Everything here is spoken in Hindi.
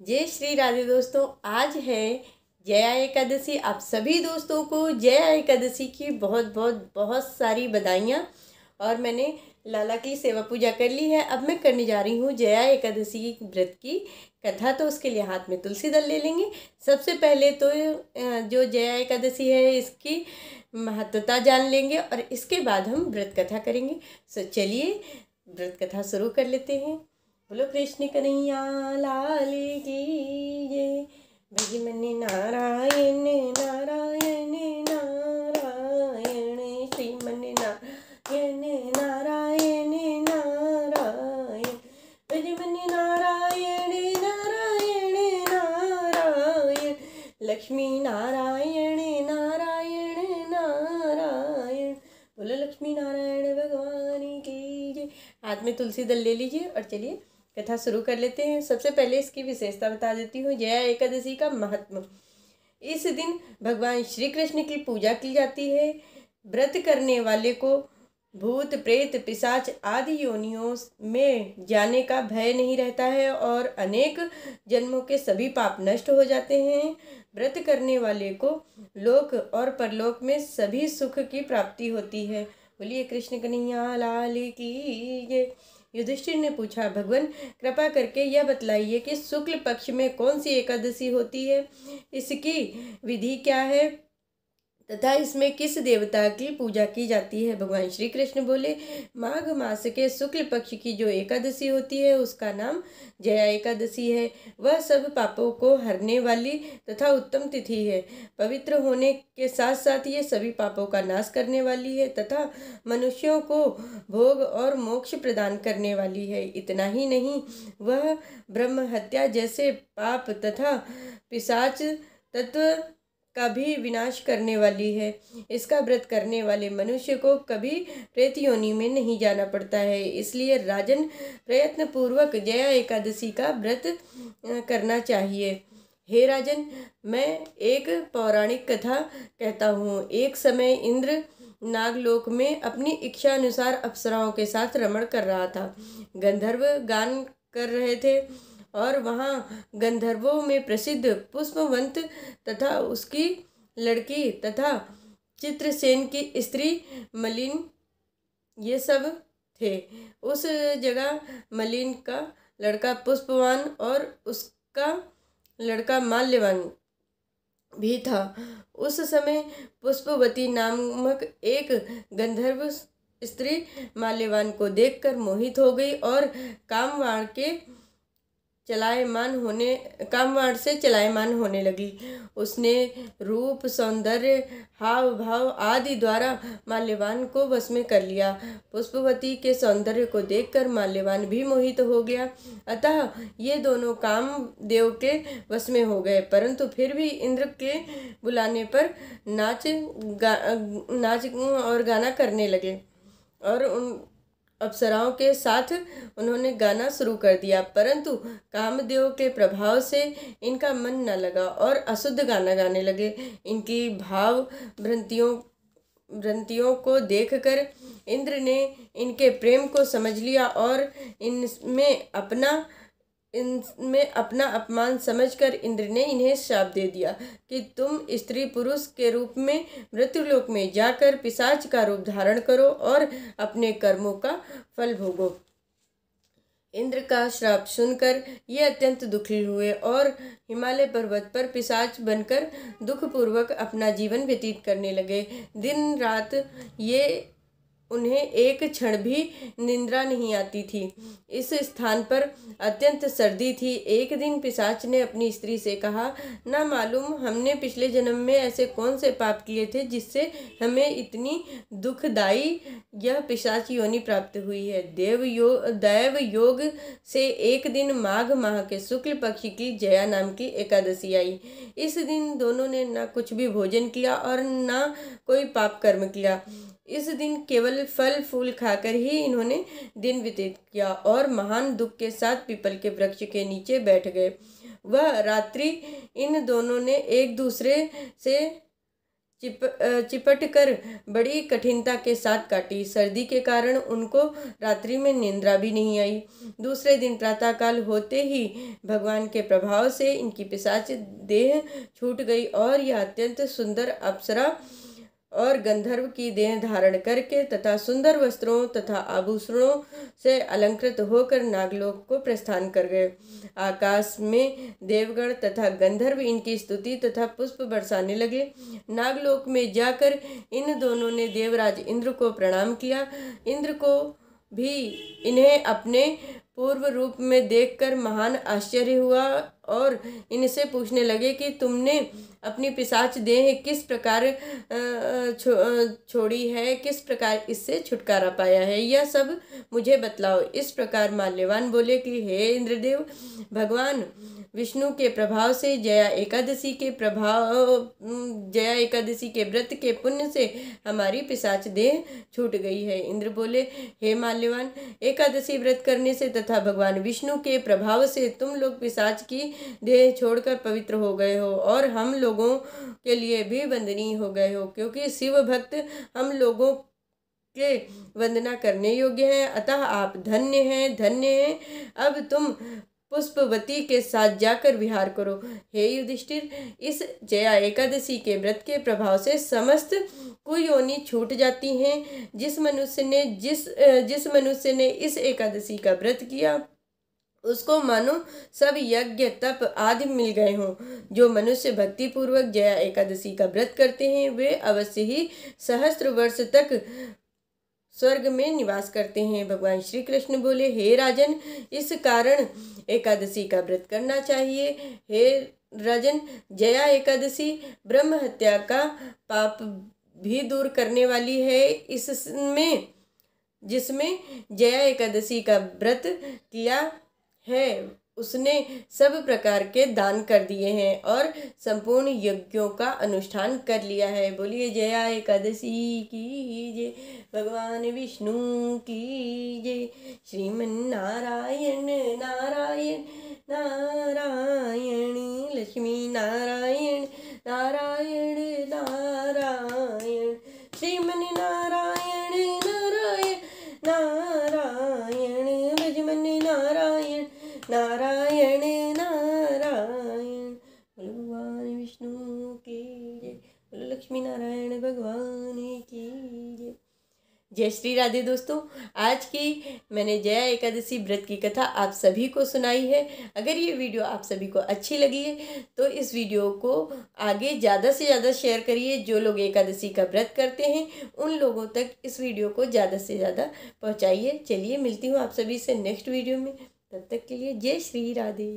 जय श्री राधे दोस्तों। आज है जया एकादशी। आप सभी दोस्तों को जया एकादशी की बहुत बहुत बहुत सारी बधाइयाँ। और मैंने लाला की सेवा पूजा कर ली है। अब मैं करने जा रही हूँ जया एकादशी की व्रत की कथा। तो उसके लिए हाथ में तुलसी दल ले लेंगे। सबसे पहले तो जो जया एकादशी है इसकी महत्वता जान लेंगे और इसके बाद हम व्रत कथा करेंगे। सो चलिए व्रत कथा शुरू कर लेते हैं। बोलो कृष्ण कन्हैया लाल की जय। भज मन नारायण नारायण नारायण श्रीमन नारायण नारायण नारायण। भज मन नारायण नारायण नारायण लक्ष्मी नारायण नारायण नारायण। बोलो लक्ष्मी नारायण भगवान की जय। हाथ में तुलसी दल ले लीजिए और चलिए कथा शुरू कर लेते हैं। सबसे पहले इसकी विशेषता बता देती हूँ। जया एकादशी का महत्व। इस दिन भगवान श्री कृष्ण की पूजा की जाती है। व्रत करने वाले को भूत प्रेत पिशाच आदि योनियों में जाने का भय नहीं रहता है और अनेक जन्मों के सभी पाप नष्ट हो जाते हैं। व्रत करने वाले को लोक और परलोक में सभी सुख की प्राप्ति होती है। बोलिए कृष्ण कन्हैया लाल की जय। युधिष्ठिर ने पूछा, भगवान कृपा करके यह बतलाइए कि शुक्ल पक्ष में कौन सी एकादशी होती है, इसकी विधि क्या है तथा इसमें किस देवता की पूजा की जाती है। भगवान श्री कृष्ण बोले, माघ मास के शुक्ल पक्ष की जो एकादशी होती है उसका नाम जया एकादशी है। वह सब पापों को हरने वाली तथा उत्तम तिथि है। पवित्र होने के साथ साथ ये सभी पापों का नाश करने वाली है तथा मनुष्यों को भोग और मोक्ष प्रदान करने वाली है। इतना ही नहीं, वह ब्रह्म हत्या जैसे पाप तथा पिशाच तत्व का भी विनाश करने वाली है। इसका व्रत करने वाले मनुष्य को कभी प्रेत योनि में नहीं जाना पड़ता है। इसलिए राजन प्रयत्न पूर्वक जया एकादशी का व्रत करना चाहिए। हे राजन, मैं एक पौराणिक कथा कहता हूँ। एक समय इंद्र नागलोक में अपनी इच्छा अनुसार अप्सराओं के साथ रमण कर रहा था। गंधर्व गान कर रहे थे और वहाँ गंधर्वों में प्रसिद्ध पुष्पवंत तथा उसकी लड़की तथा चित्रसेन की स्त्री मलिन ये सब थे। उस जगह मलिन का लड़का पुष्पवान और उसका लड़का माल्यवान भी था। उस समय पुष्पवती नामक एक गंधर्व स्त्री माल्यवान को देखकर मोहित हो गई और कामवाण से चलायमान होने लगी। उसने रूप सौंदर्य हाव भाव आदि द्वारा माल्यवान को वश में कर लिया। पुष्पवती के सौंदर्य को देखकर माल्यवान भी मोहित हो गया। अतः ये दोनों कामदेव के वश में हो गए, परंतु फिर भी इंद्र के बुलाने पर नाच और गाना करने लगे और उन अप्सराओं के साथ उन्होंने गाना शुरू कर दिया। परंतु कामदेव के प्रभाव से इनका मन न लगा और अशुद्ध गाना गाने लगे। इनकी भाव भ्रांतियों को देखकर इंद्र ने इनके प्रेम को समझ लिया और इनमें अपना अपमान समझकर इंद्र ने इन्हें शाप दे दिया कि तुम स्त्री पुरुष के रूप में मृत्युलोक में जाकर पिशाच का रूप धारण करो और अपने कर्मों का फल भोगो। इंद्र का श्राप सुनकर ये अत्यंत दुखी हुए और हिमालय पर्वत पर पिशाच बनकर दुखपूर्वक अपना जीवन व्यतीत करने लगे। दिन रात ये उन्हें एक क्षण भी निद्रा नहीं आती थी। इस स्थान पर अत्यंत सर्दी थी। एक दिन पिशाच ने अपनी स्त्री से कहा, ना मालूम हमने पिछले जन्म में ऐसे कौन से पाप किए थे जिससे हमें इतनी दुखदायी यह पिशाच योनि प्राप्त हुई है। दैव योग से एक दिन माघ माह के शुक्ल पक्ष की जया नाम की एकादशी आई। इस दिन दोनों ने न कुछ भी भोजन किया और न कोई पाप कर्म किया। इस दिन केवल फल फूल खाकर ही इन्होंने दिन व्यतीत किया और महान दुख के साथ पीपल के वृक्ष के नीचे बैठ गए। वह रात्रि इन दोनों ने एक दूसरे से चिपट कर बड़ी कठिनता के साथ काटी। सर्दी के कारण उनको रात्रि में निद्रा भी नहीं आई। दूसरे दिन प्रातःकाल होते ही भगवान के प्रभाव से इनकी पिशाच देह छूट गई और यह अत्यंत सुंदर अप्सरा और गंधर्व की देह धारण करके तथा सुंदर वस्त्रों तथा आभूषणों से अलंकृत होकर नागलोक को प्रस्थान कर गए। आकाश में देवगण तथा गंधर्व इनकी स्तुति तथा पुष्प बरसाने लगे। नागलोक में जाकर इन दोनों ने देवराज इंद्र को प्रणाम किया। इंद्र को भी इन्हें अपने पूर्व रूप में देखकर महान आश्चर्य हुआ और इनसे पूछने लगे कि तुमने अपनी पिशाच देह किस प्रकार छोड़ी है, किस प्रकार इससे छुटकारा पाया है, यह सब मुझे बतलाओ। इस प्रकार माल्यवान बोले कि हे इंद्रदेव, भगवान विष्णु के प्रभाव से जया एकादशी के व्रत के पुण्य से हमारी पिशाच देह छूट गई है। इंद्र बोले, हे माल्यवान, एकादशी व्रत करने से तथा भगवान विष्णु के प्रभाव से तुम लोग पिशाच की देह छोड़कर पवित्र हो गए हो और हम लोगों के लिए भी वंदनीय हो गए हो, क्योंकि शिव भक्त हम लोगों के वंदना करने योग्य हैं। अतः आप धन्य हैं, धन्य हैं। अब तुम पुष्पवती के साथ जाकर विहार करो। हे युधिष्ठिर, इस जया एकादशी के व्रत के प्रभाव से समस्त कुयोनि छूट जाती हैं। जिस मनुष्य ने इस एकादशी का व्रत किया उसको मानो सब यज्ञ तप आदि मिल गए हों। जो मनुष्य भक्ति पूर्वक जया एकादशी का व्रत करते हैं वे अवश्य ही सहस्त्र वर्ष तक स्वर्ग में निवास करते हैं। भगवान श्री कृष्ण बोले, हे राजन, इस कारण एकादशी का व्रत करना चाहिए। हे राजन, जया एकादशी ब्रह्म हत्या का पाप भी दूर करने वाली है। इसमें जिसमें जया एकादशी का व्रत किया है उसने सब प्रकार के दान कर दिए हैं और संपूर्ण यज्ञों का अनुष्ठान कर लिया है। बोलिए जया एकादशी की जय, भगवान विष्णु की जय। श्रीमन नारायण नारायण नारायण, लक्ष्मी नारायण नारायण नारायण, श्रीमन नारायण नारायण नारायण, भजमन नारायण नारायण नारायण। भगवान विष्णु की जय, लक्ष्मी नारायण भगवान की जय। जय श्री राधे। दोस्तों, आज की मैंने जया एकादशी व्रत की कथा आप सभी को सुनाई है। अगर ये वीडियो आप सभी को अच्छी लगी है तो इस वीडियो को आगे ज़्यादा से ज़्यादा शेयर करिए। जो लोग एकादशी का व्रत करते हैं उन लोगों तक इस वीडियो को ज़्यादा से ज़्यादा पहुँचाइए। चलिए, मिलती हूँ आप सभी से नेक्स्ट वीडियो में। तब तक के लिए जय श्री राधे।